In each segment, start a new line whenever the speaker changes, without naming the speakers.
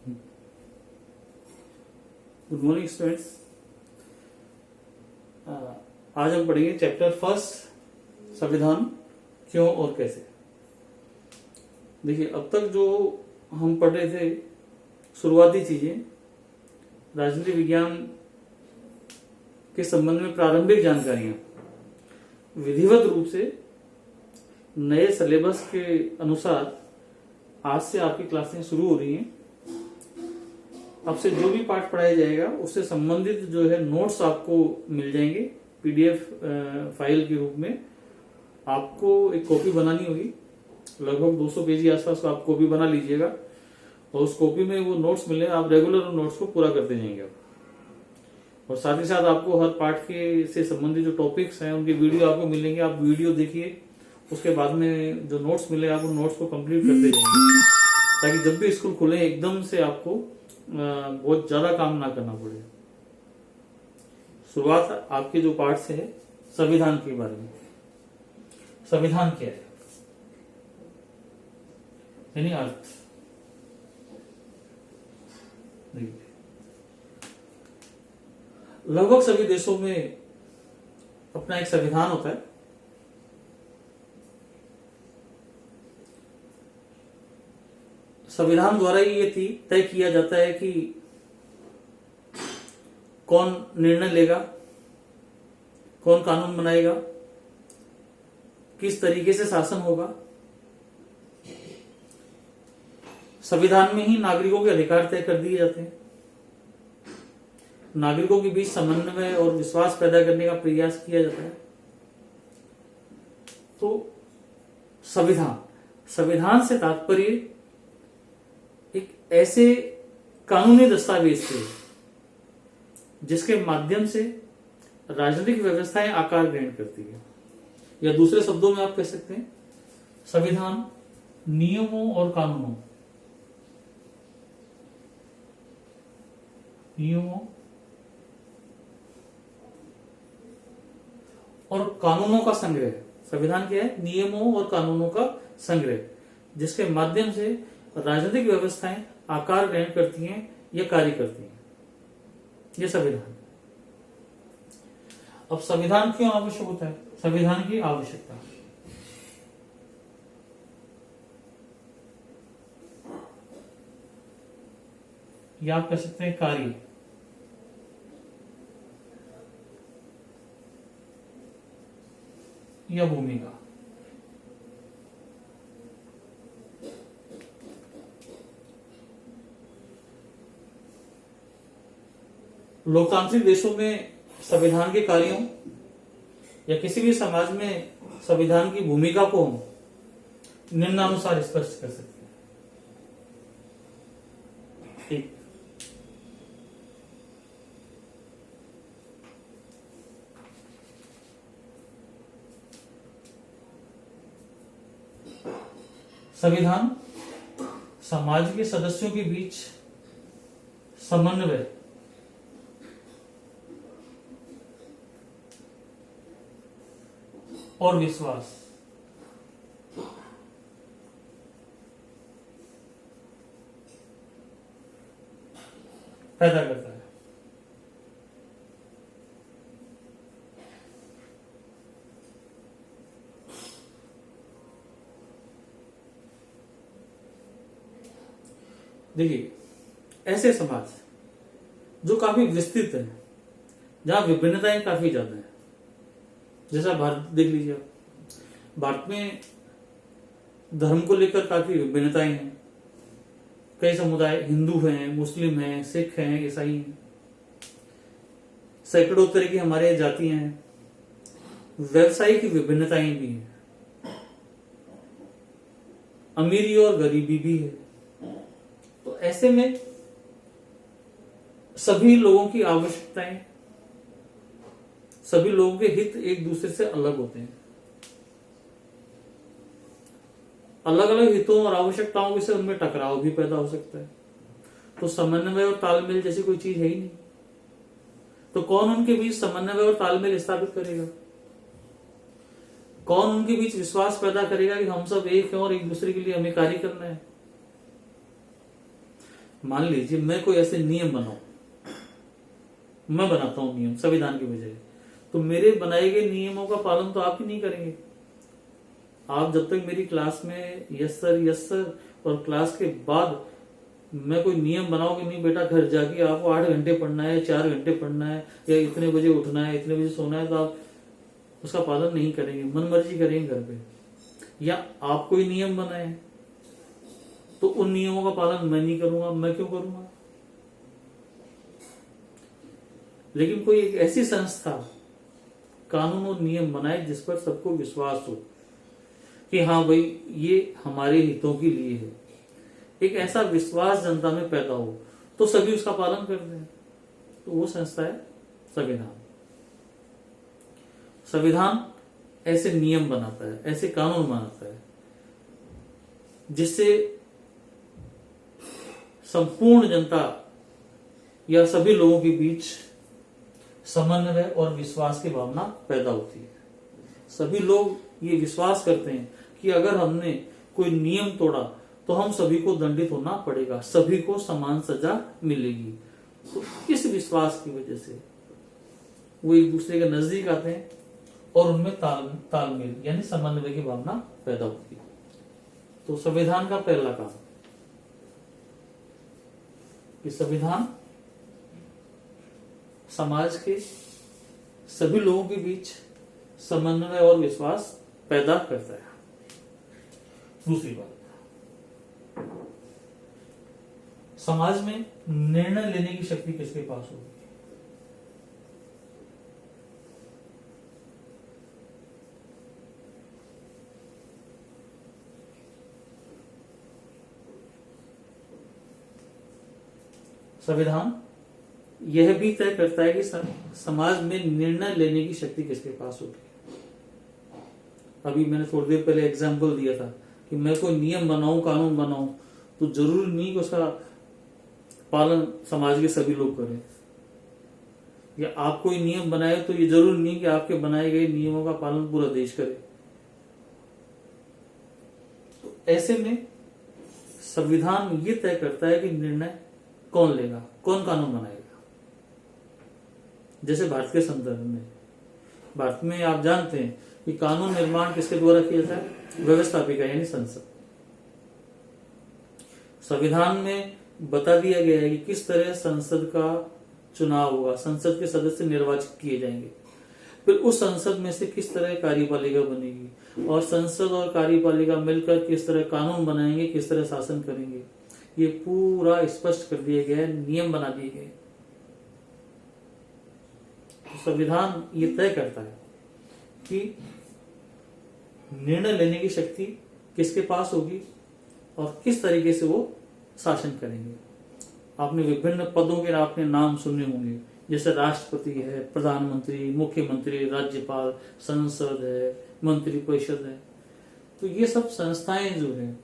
Good morning students. आज हम पढ़ेंगे चैप्टर फर्स्ट, संविधान क्यों और कैसे। देखिए, अब तक जो हम पढ़ रहे थे शुरुआती चीजें, राजनीति विज्ञान के संबंध में प्रारंभिक जानकारियां विधिवत रूप से नए सिलेबस के अनुसार आज से आपकी क्लासें शुरू हो रही हैं। अब से जो भी पाठ पढ़ाया जाएगा उससे संबंधित जो है नोट्स आपको मिल जाएंगे पीडीएफ फाइल के रूप में। आपको एक कॉपी बनानी होगी, लगभग 200 पेज के आसपास आप कॉपी बना लीजिएगा और उस कॉपी में वो नोट्स मिले, आप रेगुलर नोट्स को पूरा करते जाएंगे आप। और साथ ही साथ आपको हर पाठ के से संबंधित जो टॉपिक्स हैं उनके वीडियो आपको मिलेंगे, आप वीडियो देखिए। उसके बाद में जो नोट्स मिले आप उन नोट्स को कंप्लीट करते जाएंगे, ताकि जब भी स्कूल खुले एकदम से आपको बहुत ज्यादा काम ना करना पड़े। शुरुआत आपके जो पाठ से है संविधान के बारे में। संविधान क्या है, यानी अर्थ। लगभग सभी देशों में अपना एक संविधान होता है। संविधान द्वारा ही ये तय किया जाता है कि कौन निर्णय लेगा, कौन कानून बनाएगा, किस तरीके से शासन होगा। संविधान में ही नागरिकों के अधिकार तय कर दिए जाते हैं। नागरिकों के बीच समन्वय और विश्वास पैदा करने का प्रयास किया जाता है। तो संविधान से तात्पर्य एक ऐसे कानूनी दस्तावेज से जिसके माध्यम से राजनीतिक व्यवस्थाएं आकार ग्रहण करती है, या दूसरे शब्दों में आप कह सकते हैं संविधान नियमों और कानूनों का संग्रह। संविधान क्या है? नियमों और कानूनों का संग्रह, जिसके माध्यम से राजनीतिक व्यवस्थाएं आकार ग्रहण करती हैं या कार्य करती हैं। यह संविधान। अब संविधान क्यों आवश्यक होता है? संविधान की आवश्यकता, या आप कह सकते हैं कार्य। या भूमिका। लोकतांत्रिक देशों में संविधान के कार्यों या किसी भी समाज में संविधान की भूमिका को हम निम्नानुसार स्पष्ट कर सकते हैं। एक, संविधान समाज के सदस्यों के बीच समन्वय और विश्वास पैदा करता है। देखिए, ऐसे समाज जो काफी विस्तृत है, जहां विभिन्नताएं काफी ज्यादा है, जैसा भारत देख लीजिए आप। भारत में धर्म को लेकर काफी विभिन्नताएं हैं। कई समुदाय हिंदू हैं, मुस्लिम हैं, सिख हैं, ईसाई हैं। सैकड़ों तरह की हमारे जातियां हैं। व्यवसायिक विभिन्नताएं भी हैं। अमीरी और गरीबी भी है। तो ऐसे में सभी लोगों की आवश्यकताएं, सभी लोगों के हित एक दूसरे से अलग होते हैं। अलग अलग हितों और आवश्यकताओं से उनमें टकराव भी पैदा हो सकता है। तो समन्वय और तालमेल जैसी कोई चीज है ही नहीं। तो कौन उनके बीच समन्वय और तालमेल स्थापित करेगा? कौन उनके बीच विश्वास पैदा करेगा कि हम सब एक हैं और एक दूसरे के लिए हमें कार्य करना है? मान लीजिए मैं कोई ऐसे नियम बनाऊं, मैं बनाता हूं नियम संविधान की बजाय, तो मेरे बनाए गए नियमों का पालन तो आप ही नहीं करेंगे। आप जब तक मेरी क्लास में यस सर और क्लास के बाद मैं कोई नियम बनाऊंगी नहीं, बेटा घर जाके आपको 8 घंटे पढ़ना है, 4 घंटे पढ़ना है, या इतने बजे उठना है, इतने बजे सोना है, तो आप उसका पालन नहीं करेंगे, मन मर्जी करेंगे घर पे। या आप कोई नियम बनाए तो उन नियमों का पालन मैं नहीं करूंगा, मैं क्यों करूंगा। लेकिन कोई एक ऐसी संस्था कानून और नियम बनाए जिस पर सबको विश्वास हो कि हाँ भाई ये हमारे हितों के लिए है, एक ऐसा विश्वास जनता में पैदा हो तो सभी उसका पालन करते हैं, तो वो संस्था है संविधान। संविधान ऐसे नियम बनाता है, ऐसे कानून बनाता है जिससे संपूर्ण जनता या सभी लोगों के बीच समन्वय और विश्वास की भावना पैदा होती है। सभी लोग ये विश्वास करते हैं कि अगर हमने कोई नियम तोड़ा तो हम सभी को दंडित होना पड़ेगा, सभी को समान सजा मिलेगी। तो इस विश्वास की वजह से वो एक दूसरे के नजदीक आते हैं और उनमें तालमेल यानी समन्वय की भावना पैदा होती है। तो संविधान का पहला काम कि संविधान समाज के सभी लोगों के बीच समन्वय और विश्वास पैदा करता है। दूसरी बात, समाज में निर्णय लेने की शक्ति किसके पास होगी। संविधान यह भी तय करता है कि समाज में निर्णय लेने की शक्ति किसके पास होगी। अभी मैंने थोड़ी देर पहले एग्जाम्पल दिया था कि मैं कोई नियम बनाऊं, कानून बनाऊं, तो जरूरी नहीं कि उसका पालन समाज के सभी लोग करें, या आप कोई नियम बनाए तो ये जरूरी नहीं कि आपके बनाए गए नियमों का पालन पूरा देश करे। तो ऐसे में संविधान ये तय करता है कि निर्णय कौन लेगा, कौन कानून बनाएगा। जैसे भारत के संदर्भ में, भारत में आप जानते हैं कि कानून निर्माण किसके द्वारा किया जाता है, व्यवस्थापिका यानी संसद। संविधान में बता दिया गया है कि किस तरह संसद का चुनाव होगा, संसद के सदस्य निर्वाचित किए जाएंगे, फिर उस संसद में से किस तरह कार्यपालिका बनेगी और संसद और कार्यपालिका मिलकर किस तरह कानून बनाएंगे, किस तरह शासन करेंगे, ये पूरा स्पष्ट कर दिया गया है, नियम बना दिए गए। तो संविधान ये तय करता है कि निर्णय लेने की शक्ति किसके पास होगी और किस तरीके से वो शासन करेंगे। आपने विभिन्न पदों के आपने नाम सुने होंगे, जैसे राष्ट्रपति है, प्रधानमंत्री, मुख्यमंत्री, राज्यपाल, संसद है, मंत्री परिषद है। तो ये सब संस्थाएं जो है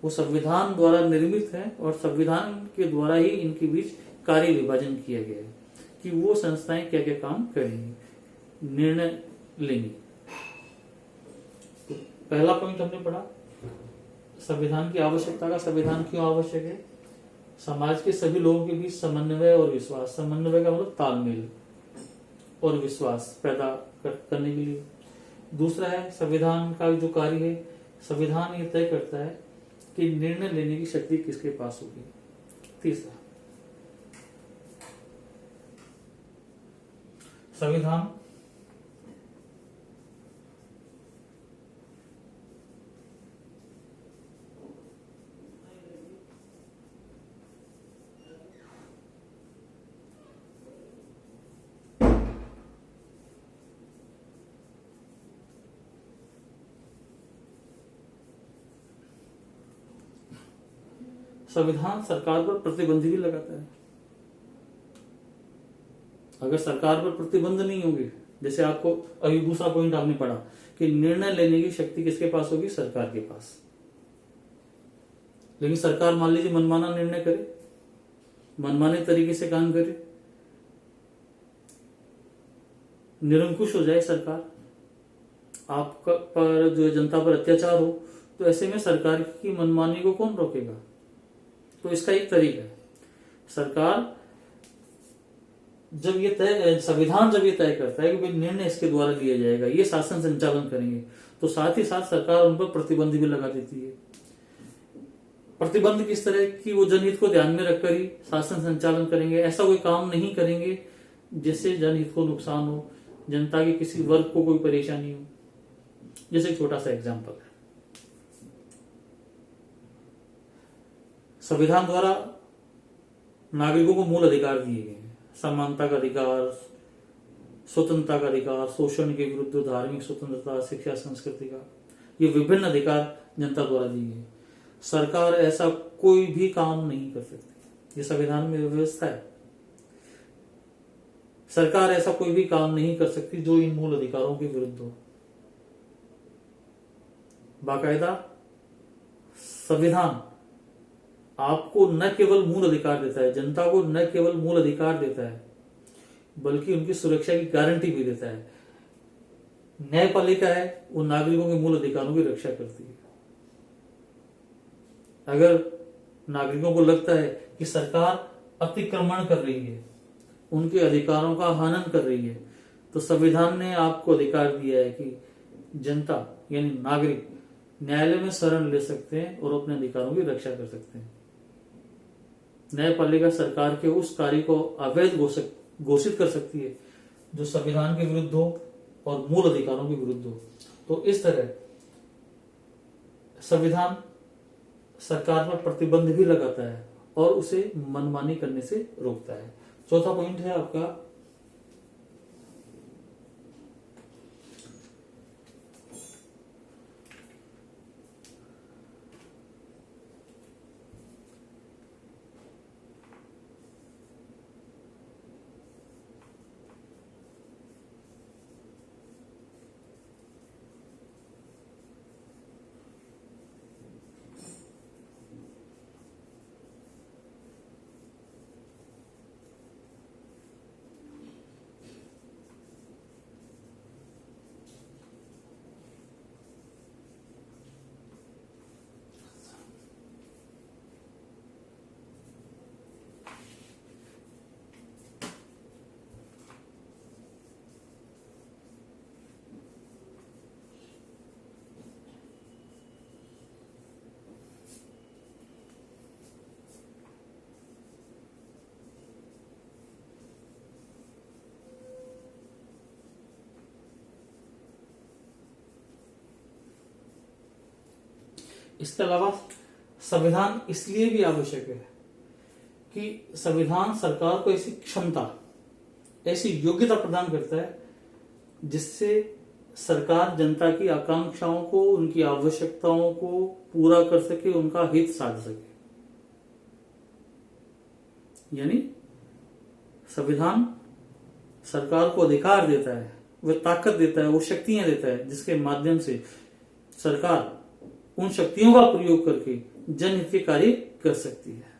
वो संविधान द्वारा निर्मित है और संविधान के द्वारा ही इनके बीच कार्य विभाजन किया गया है कि वो संस्थाएं क्या क्या काम करेंगी, निर्णय लेंगी। तो पहला पॉइंट हमने पढ़ा संविधान की आवश्यकता का। संविधान क्यों आवश्यक है? समाज के सभी लोगों के बीच समन्वय और विश्वास, समन्वय का मतलब तालमेल और विश्वास पैदा करने के लिए। दूसरा है संविधान का जो कार्य है, संविधान ये तय करता है कि निर्णय लेने की शक्ति किसके पास होगी। तीसरा, संविधान संविधान सरकार पर प्रतिबंध भी लगाता है। अगर सरकार पर प्रतिबंध नहीं होंगे, जैसे आपको अभी दूसरा पॉइंट आपने पढ़ा कि निर्णय लेने की शक्ति किसके पास होगी, सरकार के पास। लेकिन सरकार मान लीजिए मनमाना निर्णय करे, मनमाने तरीके से काम करे, निरंकुश हो जाए सरकार, आपका पर जो जनता पर अत्याचार हो, तो ऐसे में सरकार की मनमानी को कौन रोकेगा। तो इसका एक तरीका है सरकार जब ये तय संविधान जब ये तय करता है कि भाई निर्णय इसके द्वारा लिया जाएगा, ये शासन संचालन करेंगे, तो साथ ही साथ सरकार उन पर प्रतिबंध भी लगा देती है। प्रतिबंध किस तरह कि वो जनहित को ध्यान में रखकर ही शासन संचालन करेंगे, ऐसा कोई काम नहीं करेंगे जिससे जनहित को नुकसान हो, जनता के किसी वर्ग को कोई परेशानी हो। जैसे एक छोटा सा एग्जांपल है, संविधान द्वारा नागरिकों को मूल अधिकार दिए गए हैं, समानता का अधिकार, स्वतंत्रता का अधिकार, शोषण के विरुद्ध धार्मिक स्वतंत्रता, शिक्षा, संस्कृति का, ये विभिन्न अधिकार जनता द्वारा दिए गए। सरकार ऐसा कोई भी काम नहीं कर सकती, ये संविधान में व्यवस्था है। सरकार ऐसा कोई भी काम नहीं कर सकती जो इन मूल अधिकारों के विरुद्ध हो। बाकायदा संविधान आपको न केवल मूल अधिकार देता है, जनता को न केवल मूल अधिकार देता है, बल्कि उनकी सुरक्षा की गारंटी भी देता है। न्यायपालिका है, वो नागरिकों के मूल अधिकारों की रक्षा करती है। अगर नागरिकों को लगता है कि सरकार अतिक्रमण कर रही है, उनके अधिकारों का हनन कर रही है, तो संविधान ने आपको अधिकार दिया है कि जनता यानी नागरिक न्यायालय में शरण ले सकते हैं और अपने अधिकारों की रक्षा कर सकते हैं। न्यायपालिका सरकार के उस कार्य को अवैध घोषित कर सकती है जो संविधान के विरुद्ध हो और मूल अधिकारों के विरुद्ध हो। तो इस तरह संविधान सरकार पर प्रतिबंध भी लगाता है और उसे मनमानी करने से रोकता है। चौथा पॉइंट है आपका इसके अलावा संविधान इसलिए भी आवश्यक है कि संविधान सरकार को ऐसी क्षमता, ऐसी योग्यता प्रदान करता है जिससे सरकार जनता की आकांक्षाओं को, उनकी आवश्यकताओं को पूरा कर सके, उनका हित साध सके। यानी संविधान सरकार को अधिकार देता है, वह ताकत देता है, वो शक्तियां देता है जिसके माध्यम से सरकार उन शक्तियों का प्रयोग करके जनहित के कार्य कर सकती है।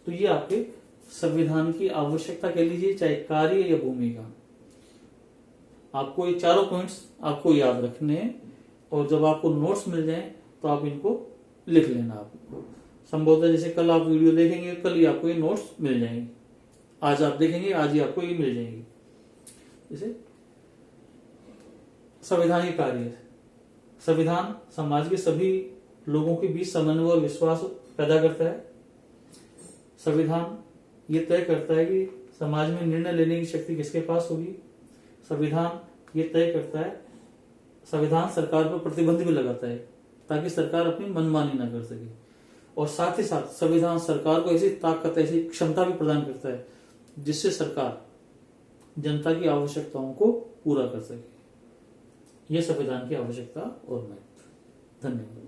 तो ये आपके संविधान की आवश्यकता कह लीजिए, चाहे कार्य या भूमिका। आपको ये चारों पॉइंट्स आपको याद रखने हैं और जब आपको नोट्स मिल जाएं तो आप इनको लिख लेना। आपको संभवतः जैसे कल आप वीडियो देखेंगे, कल ही आपको ये नोट्स मिल जाएंगे। आज आप देखेंगे, आज ही आपको ये मिल जाएंगे। जैसे संवैधानिक कार्य, संविधान समाज के सभी लोगों के बीच समन्वय और विश्वास पैदा करता है। संविधान ये तय करता है कि समाज में निर्णय लेने की शक्ति किसके पास होगी। संविधान ये तय करता है, संविधान सरकार पर प्रतिबंध भी लगाता है ताकि सरकार अपनी मनमानी ना कर सके। और साथ ही साथ संविधान सरकार को ऐसी ताकत, ऐसी क्षमता भी प्रदान करता है जिससे सरकार जनता की आवश्यकताओं को पूरा कर सके। यह संविधान की आवश्यकता और महत्व। धन्यवाद।